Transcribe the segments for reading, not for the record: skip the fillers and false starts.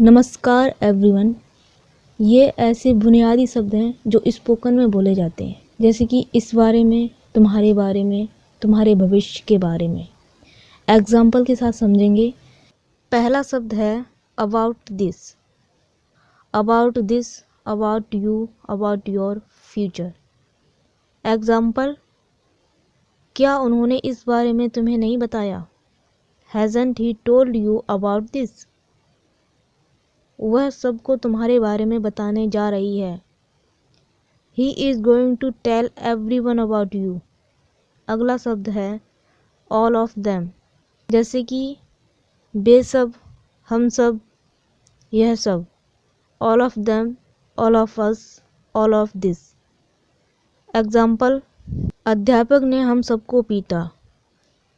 नमस्कार एवरीवन। ये ऐसे बुनियादी शब्द हैं जो स्पोकन में बोले जाते हैं, जैसे कि इस बारे में, तुम्हारे भविष्य के बारे में। एग्जाम्पल के साथ समझेंगे। पहला शब्द है about this, about you, about your future. Example, क्या उन्होंने इस बारे में तुम्हें नहीं बताया? Hasn't he told you about this? वह सबको तुम्हारे बारे में बताने जा रही है। He is going to tell everyone about you। अगला शब्द है all of them, जैसे कि वे सब, हम सब, यह सब। all of them, all of us, all of this। Example, अध्यापक ने हम सबको पीटा।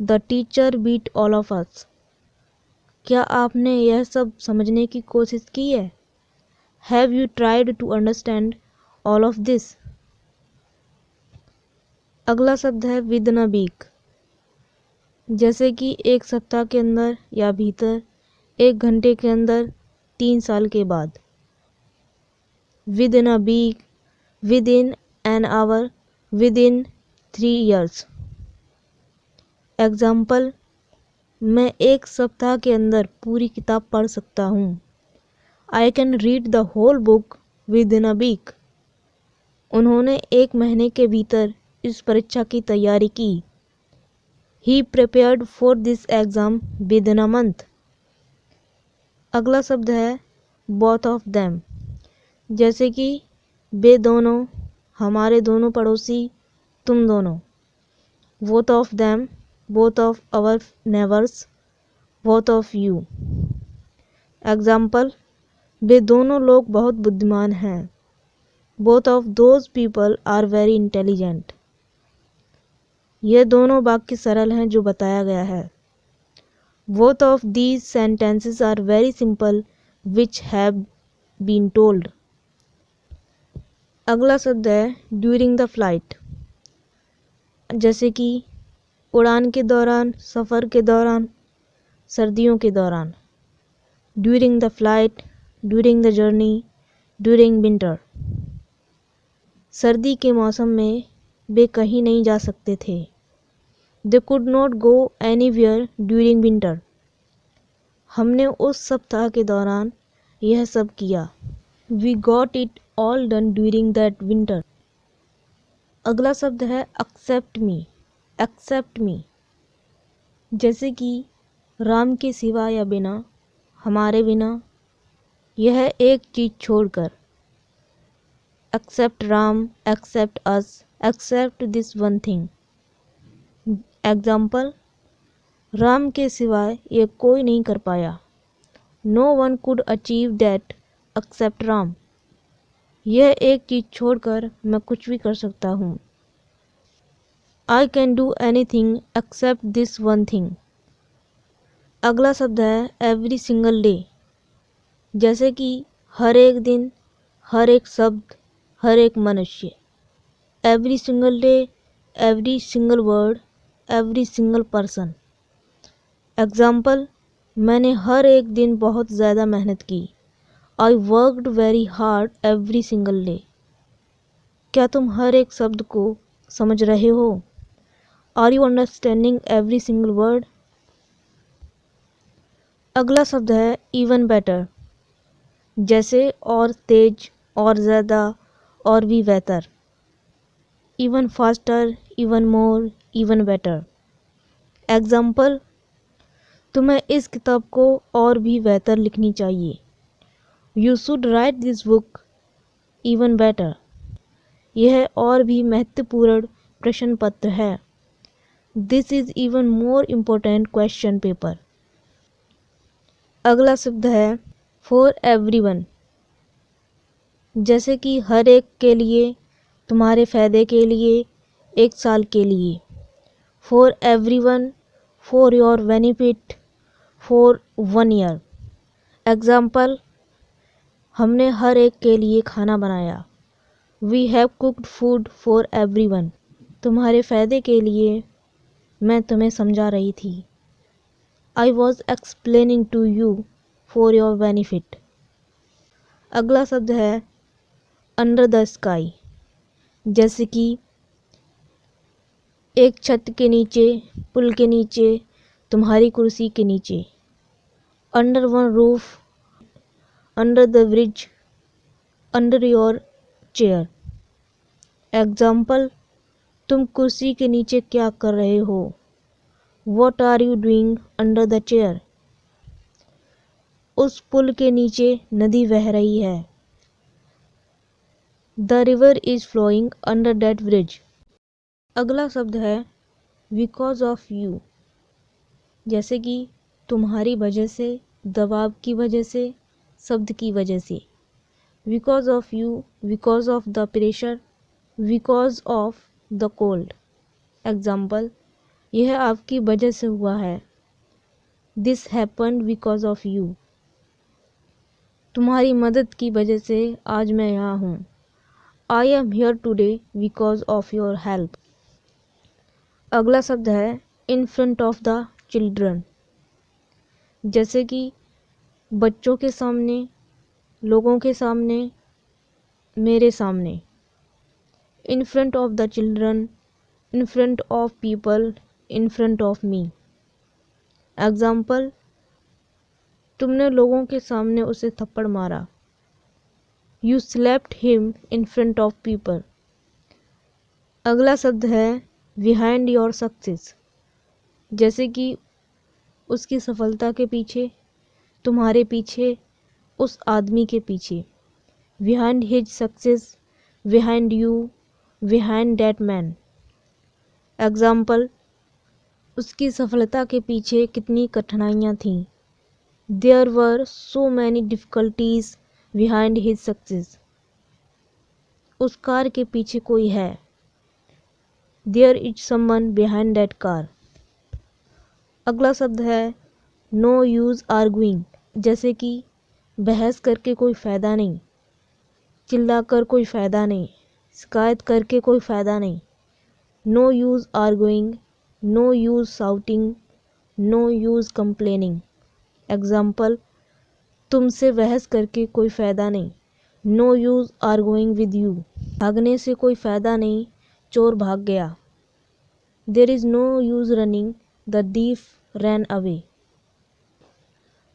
The teacher beat all of us। क्या आपने यह सब समझने की कोशिश की है? Have you tried to understand all of this? अगला शब्द है within a week, जैसे कि एक सप्ताह के अंदर या भीतर, एक घंटे के अंदर, 3 साल के बाद। Within a week, within an hour, within 3 years। Example, मैं एक सप्ताह के अंदर पूरी किताब पढ़ सकता हूँ। I can read the whole book within a week। उन्होंने 1 महीने के भीतर इस परीक्षा की तैयारी की। He prepared for this exam within a month। अगला शब्द है both of them, जैसे कि वे दोनों, हमारे दोनों पड़ोसी, तुम दोनों। Both of them, both of our neighbors, both of you। Example, वे दोनों लोग बहुत बुद्धिमान हैं। Both of those people are very intelligent। ये दोनों वाक्य सरल हैं जो बताया गया है। Both of these sentences are very simple which have been told। अगला शब्द है during the flight, जैसे कि उड़ान के दौरान, सफ़र के दौरान, सर्दियों के दौरान। During the flight, during the journey, during winter। सर्दी के मौसम में वे कहीं नहीं जा सकते थे। They could not go anywhere during winter। हमने उस सप्ताह के दौरान यह सब किया। We got it all done during that winter। अगला शब्द है accept me, accept me, जैसे कि राम के सिवा या बिना, हमारे बिना, यह एक चीज़ छोड़कर। Accept Ram, accept us, accept this one thing। Example, Ram के सिवाय ये कोई नहीं कर पाया। No one could achieve that except Ram। यह एक चीज़ छोड़कर मैं कुछ भी कर सकता हूँ। I can do anything except this one thing। अगला शब्द है every single day, जैसे कि हर एक दिन, हर एक शब्द, हर एक मनुष्य। Every single day, every single word, every single person। Example, मैंने हर एक दिन बहुत ज़्यादा मेहनत की। I worked very hard every single day। क्या तुम हर एक शब्द को समझ रहे हो? Are you understanding every single word? अगला शब्द है even better, जैसे और तेज, और ज़्यादा, और भी बेहतर। Even faster, even more, even better। Example, तुम्हें इस किताब को और भी बेहतर लिखनी चाहिए। You should write this book even better। यह और भी महत्वपूर्ण प्रश्न पत्र है। This is even more important question paper। अगला शब्द है for everyone, जैसे कि हर एक के लिए, तुम्हारे फ़ायदे के लिए, 1 साल के लिए। For everyone, for your benefit, for 1 year। Example, हमने हर एक के लिए खाना बनाया। We have cooked food for everyone। तुम्हारे फ़ायदे के लिए मैं तुम्हें समझा रही थी। I was explaining to you for your benefit। अगला शब्द है अंडर द स्काई, जैसे कि एक छत के नीचे, पुल के नीचे, तुम्हारी कुर्सी के नीचे। Under one roof, under the bridge, under your chair. Example, तुम कुर्सी के नीचे क्या कर रहे हो? What are you doing under the chair? उस पुल के नीचे नदी बह रही है। The river is flowing under that bridge. अगला शब्द है बिकॉज ऑफ यू, जैसे कि तुम्हारी वजह से, दबाव की वजह से, शब्द की वजह से। Because of you, because of the pressure, because of the cold. Example, यह आपकी वजह से हुआ है। This happened because of you. तुम्हारी मदद की वजह से आज मैं यहाँ हूँ। I am here today because of your help. अगला शब्द है in front of the children, जैसे कि बच्चों के सामने, लोगों के सामने, मेरे सामने। In front of the children, in front of people, in front of me. Example, तुमने लोगों के सामने उसे थप्पड़ मारा। You slapped him in front of people. अगला शब्द है बिहाइंड योर सक्सेस, जैसे कि उसकी सफलता के पीछे, तुम्हारे पीछे, उस आदमी के पीछे। Behind his success, behind you, behind that man. Example, उसकी सफलता के पीछे कितनी कठिनाइयाँ थीं। There were so many difficulties behind his success. उस कार के पीछे कोई है। There is someone behind that car. अगला शब्द है नो यूज़ आर्गुइंग, जैसे कि बहस करके कोई फ़ायदा नहीं, चिल्लाकर कोई फ़ायदा नहीं, शिकायत करके कोई फ़ायदा नहीं। No use arguing, no use shouting, no use complaining. Example, तुमसे बहस करके कोई फ़ायदा नहीं। No use arguing with you. भागने से कोई फ़ायदा नहीं, चोर भाग गया। There is no use running, the thief ran away.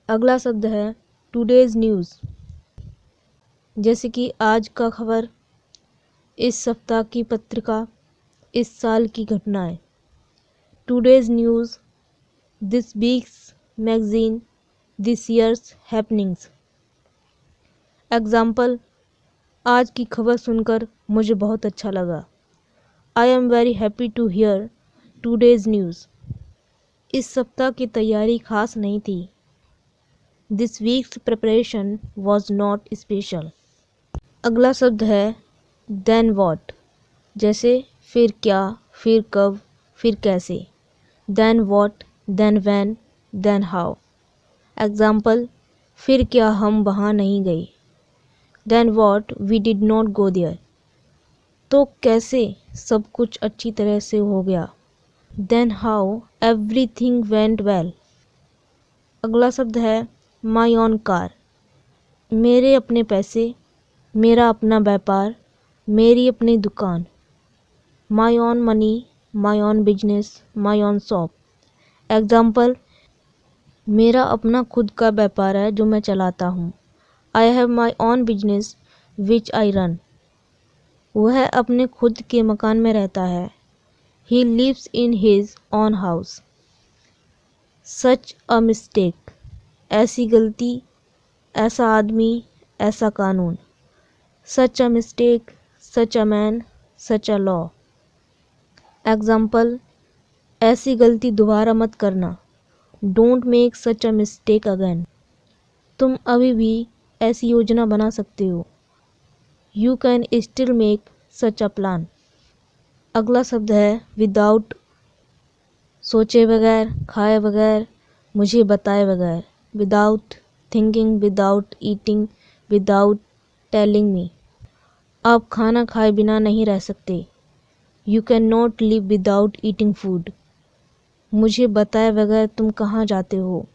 अगला शब्द है टुडेज़ न्यूज़, जैसे कि आज का खबर, इस सप्ताह की पत्रिका, इस साल की घटनाएं। Today's news, this week's magazine, this year's happenings. Example, आज की खबर सुनकर मुझे बहुत अच्छा लगा। I am very happy to hear today's news. इस सप्ताह की तैयारी खास नहीं थी। This week's preparation was not special. अगला शब्द है देन वॉट, जैसे फिर क्या, फिर कब, फिर कैसे। Then what, then when, then how. Example, फिर क्या हम वहाँ नहीं गए। Then what we did not go there. तो कैसे सब कुछ अच्छी तरह से हो गया। Then how everything went well. अगला शब्द है माई ओन कार, मेरे अपने पैसे, मेरा अपना व्यापार, मेरी अपनी दुकान। My own money, my own business, my own shop. Example, मेरा अपना खुद का व्यापार है जो मैं चलाता हूँ। I have my own business which I run. वह अपने खुद के मकान में रहता है। He lives in his own house. Such a mistake, ऐसी गलती, ऐसा आदमी, ऐसा कानून। Such a mistake, such a man, such a law. Example, ऐसी गलती दोबारा मत करना। Don't make such a mistake again. तुम अभी भी ऐसी योजना बना सकते हो। You can still make such a plan. अगला शब्द है विदाउट, सोचे बगैर, खाए बगैर, मुझे बताए बगैर। Without thinking, without eating, without telling me. आप खाना खाए बिना नहीं रह सकते। You can not live without eating food. मुझे बताए बगैर तुम कहाँ जाते हो।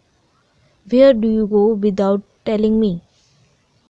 Where do you go without telling me.